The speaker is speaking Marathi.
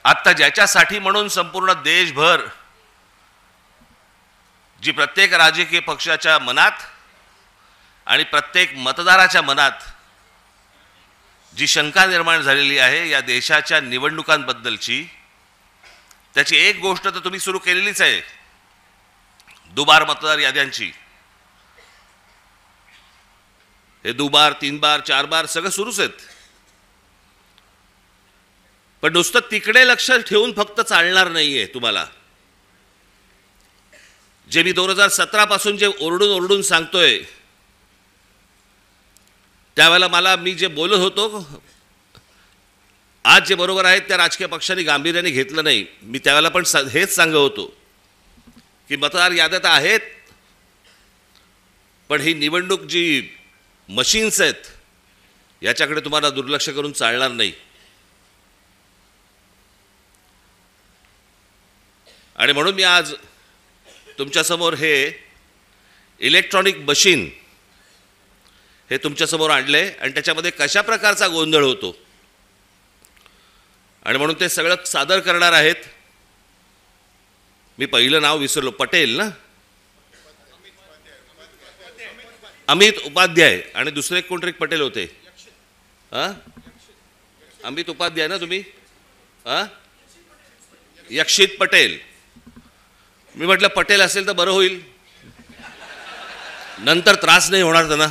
आता ज्याच्यासाठी म्हणून संपूर्ण देशभर जी प्रत्येक राजकीय पक्षाच्या मनात आणि प्रत्येक मतदाराच्या मनात जी शंका निर्माण झालेली आहे या देशाच्या निवडणुकांबद्दलची, त्याची एक गोष्ट तर तुम्ही सुरू केलेलीच आहे, दुबार मतदार याद्यांची. हे दुबार, 3 बार, 4 बार सगळं सुरूच आहेत. पण नुसतं तिकडे लक्ष ठेवून फक्त चालणार नाहीये तुम्हाला. जे मी 2017 पासून जे ओरडून ओरडून सांगतोय, त्यावेळेला मी जे बोलत होतो, आज जे बरोबर आहेत त्या राजकीय पक्षांनी गांभीर्याने घेतलं नाही. मी त्यावेळेला पण हेच सांगत होतो की मतदार याद्या तर आहेत, पण ही निवडणूक जी मशीन्स आहेत याच्याकडे तुम्हाला दुर्लक्ष करून चालणार नाही. आणि म्हणून मी आज तुमच्यासमोर हे इलेक्ट्रॉनिक मशीन हे तुमच्यासमोर आणले आणि त्याच्यामध्ये कशा प्रकारचा गोंधळ होतो आणि म्हणून ते सगळं सादर करणार आहेत. मी पहिलं नाव विसरलो, पटेल ना, अमित उपाध्याय, आणि दुसरे कोणतरी पटेल होते. अमित उपाध्याय ना तुम्ही, यक्षित पटेल. मी म्हटलं पटेल असेल तर बरं होईल, नंतर त्रास नाही होणार त्यांना.